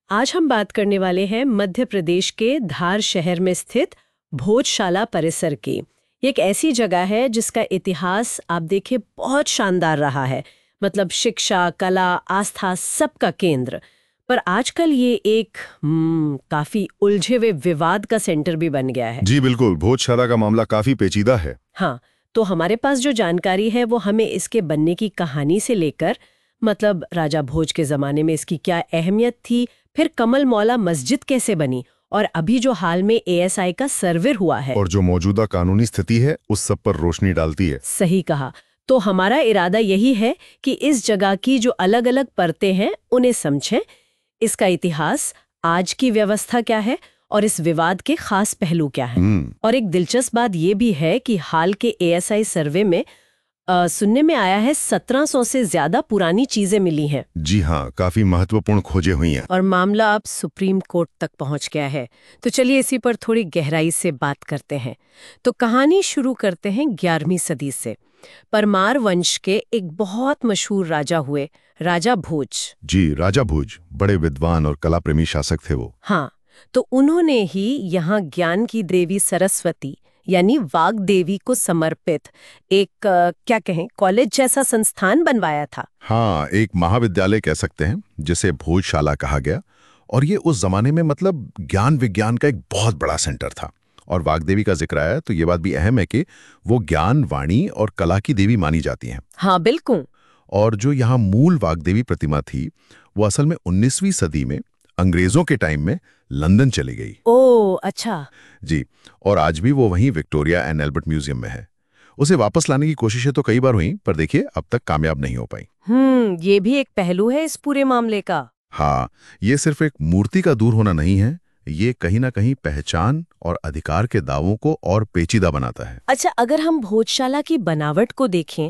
आज हम बात करने वाले हैं मध्य प्रदेश के धार शहर में स्थित भोजशाला परिसर की। ये एक ऐसी जगह है जिसका इतिहास आप देखिए बहुत शानदार रहा है, मतलब शिक्षा, कला, आस्था सबका केंद्र। पर आजकल ये एक काफी उलझे हुए विवाद का सेंटर भी बन गया है। जी बिल्कुल, भोजशाला का मामला काफी पेचीदा है। हाँ, तो हमारे पास जो जानकारी है वो हमें इसके बनने की कहानी से लेकर, मतलब राजा भोज के जमाने में इसकी क्या अहमियत थी, फिर कमल मौला मस्जिद कैसे बनी, और अभी जो हाल में एएसआई का सर्वे हुआ है और जो मौजूदा कानूनी स्थिति है उस सब पर रोशनी डालती है। सही कहा। तो हमारा इरादा यही है कि इस जगह की जो अलग अलग परतें हैं उन्हें समझें, इसका इतिहास, आज की व्यवस्था क्या है और इस विवाद के खास पहलू क्या हैं। और एक दिलचस्प बात यह भी है कि हाल के एएसआई सर्वे में सुनने में आया है 1700 से ज्यादा पुरानी चीजें मिली हैं। जी हाँ, काफी महत्वपूर्ण खोजें हुई हैं। और मामला अब सुप्रीम कोर्ट तक पहुंच गया है। तो चलिए इसी पर थोड़ी गहराई से बात करते हैं। तो कहानी शुरू करते हैं 11वीं सदी से। परमार वंश के एक बहुत मशहूर राजा हुए, राजा भोज। जी, राजा भोज बड़े विद्वान और कला प्रेमी शासक थे वो। हाँ, तो उन्होंने ही यहाँ ज्ञान की देवी सरस्वती यानी वाग देवी को समर्पित एक क्या कहें, कॉलेज जैसा संस्थान बनवाया था। हाँ, एक महाविद्यालय कह सकते हैं जिसे भोजशाला कहा गया। और ये उस जमाने में मतलब ज्ञान विज्ञान का एक बहुत बड़ा सेंटर था। और वाग्देवी का जिक्र आया तो ये बात भी अहम है कि वो ज्ञान, वाणी और कला की देवी मानी जाती हैं। हाँ बिल्कुल। और जो यहाँ मूल वाग्देवी प्रतिमा थी वो असल में 19वीं सदी में अंग्रेजों के टाइम में लंदन चली गई। ओह अच्छा। जी, और आज भी वो वहीं विक्टोरिया एंड एल्बर्ट म्यूजियम में है। उसे वापस लाने की कोशिशें तो कई बार हुई, पर देखिए अब तक कामयाब नहीं हो पाई। ये भी एक पहलू है इस पूरे मामले का। हाँ, ये सिर्फ एक मूर्ति का दूर होना नहीं है, ये कहीं ना कहीं पहचान और अधिकार के दावों को और पेचीदा बनाता है। अच्छा, अगर हम भोजशाला की बनावट को देखें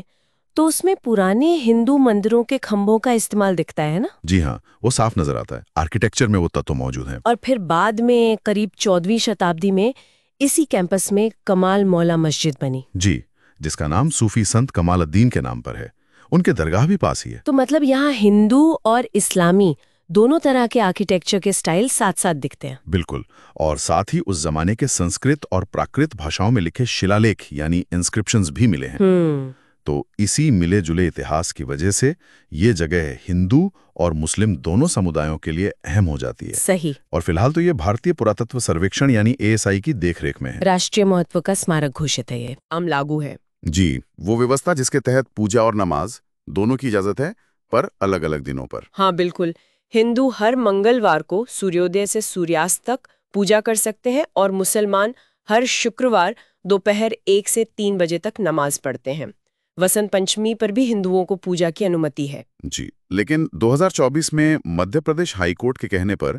तो उसमें पुराने हिंदू मंदिरों के खंभों का इस्तेमाल दिखता है ना। जी हाँ, वो साफ नजर आता है। आर्किटेक्चर में वो तत्व मौजूद हैं। और फिर बाद में करीब 14वीं शताब्दी में इसी कैंपस में कमाल मौला मस्जिद बनी। जी, जिसका नाम सूफी संत कमालुद्दीन के नाम पर है। उनके दरगाह भी पास ही है। तो मतलब यहाँ हिंदू और इस्लामी दोनों तरह के आर्किटेक्चर के स्टाइल साथ साथ दिखते हैं। बिल्कुल। और साथ ही उस जमाने के संस्कृत और प्राकृत भाषाओं में लिखे शिलालेख यानी इंस्क्रिप्शंस भी मिले हैं। तो इसी मिले जुले इतिहास की वजह से ये जगह हिंदू और मुस्लिम दोनों समुदायों के लिए अहम हो जाती है। सही। और फिलहाल तो ये भारतीय पुरातत्व सर्वेक्षण यानी एएसआई की देखरेख में है। राष्ट्रीय महत्व का स्मारक घोषित है, ये आम लागू है। जी, वो व्यवस्था जिसके तहत पूजा और नमाज दोनों की इजाजत है, पर अलग अलग दिनों पर। हाँ बिल्कुल। हिंदू हर मंगलवार को सूर्योदय से सूर्यास्त तक पूजा कर सकते हैं और मुसलमान हर शुक्रवार दोपहर 1 से 3 बजे तक नमाज पढ़ते हैं। वसंत पंचमी पर भी हिंदुओं को पूजा की अनुमति है। जी, लेकिन 2024 में मध्य प्रदेश हाईकोर्ट के कहने पर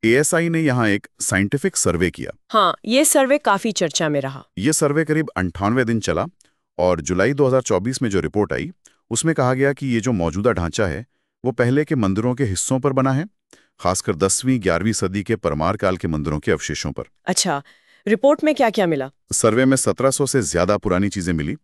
एएसआई ने यहाँ एक साइंटिफिक सर्वे किया। हाँ, ये सर्वे काफी चर्चा में रहा। ये सर्वे करीब 98 दिन चला और जुलाई 2024 में जो रिपोर्ट आई उसमें कहा गया कि ये जो मौजूदा ढांचा है वो पहले के मंदिरों के हिस्सों पर बना है, खासकर 10वीं 11वीं सदी के परमार काल के मंदिरों के अवशेषों पर। अच्छा, रिपोर्ट में क्या क्या मिला? सर्वे में 1700 से ज्यादा पुरानी चीजें मिली।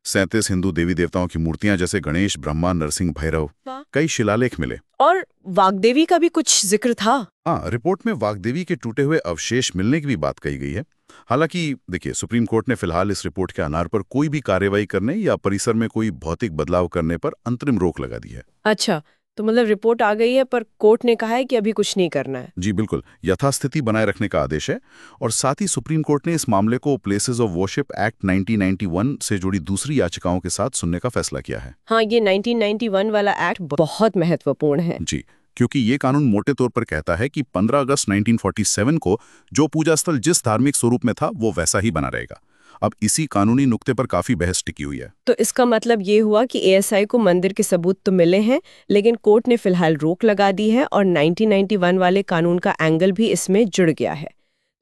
37 हिंदू देवी देवताओं की मूर्तियां जैसे गणेश, ब्रह्मा, नरसिंह, भैरव, कई शिलालेख मिले। और वाग्देवी का भी कुछ जिक्र था। हाँ, रिपोर्ट में वाग्देवी के टूटे हुए अवशेष मिलने की भी बात कही गई है। हालांकि देखिए, सुप्रीम कोर्ट ने फिलहाल इस रिपोर्ट के आधार पर कोई भी कार्रवाई करने या परिसर में कोई भौतिक बदलाव करने पर अंतरिम रोक लगा दी है। अच्छा, तो मतलब रिपोर्ट आ गई है पर कोर्ट ने कहा है कि अभी कुछ नहीं करना है। जी बिल्कुल, यथास्थिति बनाए रखने का आदेश है। और साथ ही सुप्रीम कोर्ट ने इस मामले को प्लेसेस ऑफ वर्शिप एक्ट 1991 से जुड़ी दूसरी याचिकाओं के साथ सुनने का फैसला किया है। हाँ, ये 1991 वाला एक्ट बहुत महत्वपूर्ण है। जी, क्योंकि ये कानून मोटे तौर पर कहता है कि 15 अगस्त 1947 को जो पूजा स्थल जिस धार्मिक स्वरूप में था वो वैसा ही बना रहेगा। अब इसी कानूनी नुक्ते पर काफी बहस टिकी हुई है। तो इसका मतलब ये हुआ कि एएसआई को मंदिर के सबूत तो मिले हैं, लेकिन कोर्ट ने फिलहाल रोक लगा दी है और 1991 वाले कानून का एंगल भी इसमें जुड़ गया है।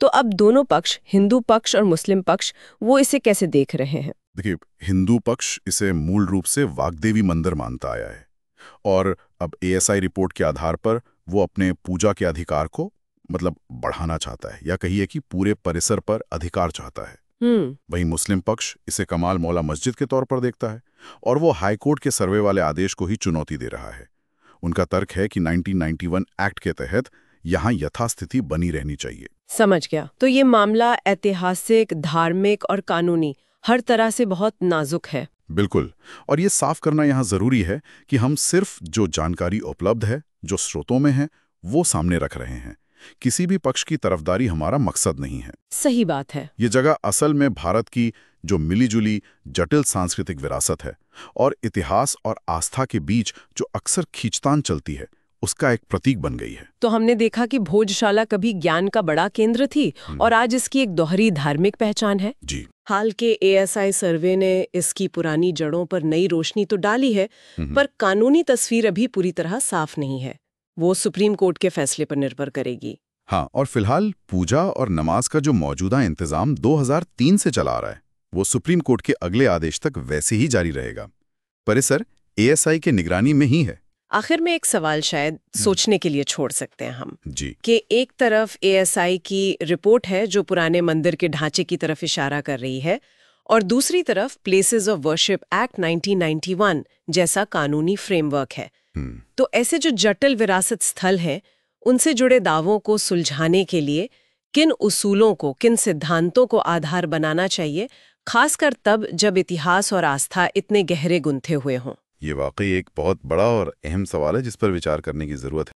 तो अब दोनों पक्ष, हिंदू पक्ष और मुस्लिम पक्ष, वो इसे कैसे देख रहे हैं? देखिए, हिंदू पक्ष इसे मूल रूप से वाग्देवी मंदिर मानता आया है और अब एएसआई रिपोर्ट के आधार पर वो अपने पूजा के अधिकार को मतलब बढ़ाना चाहता है, या कहिए कि पूरे परिसर पर अधिकार चाहता है। वहीं मुस्लिम पक्ष इसे कमाल मौला मस्जिद के तौर पर देखता है और वो हाईकोर्ट के सर्वे वाले आदेश को ही चुनौती दे रहा है। उनका तर्क है कि 1991 एक्ट के तहत यहाँ यथास्थिति बनी रहनी चाहिए। समझ गया। तो ये मामला ऐतिहासिक, धार्मिक और कानूनी हर तरह से बहुत नाजुक है। बिल्कुल। और ये साफ करना यहाँ जरूरी है कि हम सिर्फ जो जानकारी उपलब्ध है, जो स्रोतों में है, वो सामने रख रहे हैं। किसी भी पक्ष की तरफदारी हमारा मकसद नहीं है। सही बात है। ये जगह असल में भारत की जो मिलीजुली जटिल सांस्कृतिक विरासत है और इतिहास और आस्था के बीच जो अक्सर खींचतान चलती है, उसका एक प्रतीक बन गई है। तो हमने देखा कि भोजशाला कभी ज्ञान का बड़ा केंद्र थी और आज इसकी एक दोहरी धार्मिक पहचान है। जी। हाल के ASI सर्वे ने इसकी पुरानी जड़ों पर नई रोशनी तो डाली है, पर कानूनी तस्वीर अभी पूरी तरह साफ नहीं है। वो सुप्रीम कोर्ट के फैसले पर निर्भर करेगी। हाँ, और फिलहाल पूजा और नमाज का जो मौजूदा इंतजाम 2003 से चला आ रहा है, वो सुप्रीम कोर्ट के अगले आदेश तक वैसे ही जारी रहेगा। परिसर ASI के निगरानी में ही है। आखिर में एक सवाल शायद सोचने के लिए छोड़ सकते हैं हम जी। कि एक तरफ ASI की रिपोर्ट है जो पुराने मंदिर के ढांचे की तरफ इशारा कर रही है, और दूसरी तरफ प्लेसेस ऑफ वर्शिप एक्ट 1991 जैसा कानूनी फ्रेमवर्क है। तो ऐसे जो जटिल विरासत स्थल हैं, उनसे जुड़े दावों को सुलझाने के लिए किन उसूलों को, किन सिद्धांतों को आधार बनाना चाहिए, खासकर तब जब इतिहास और आस्था इतने गहरे गुंथे हुए हों? ये वाकई एक बहुत बड़ा और अहम सवाल है जिस पर विचार करने की जरूरत है।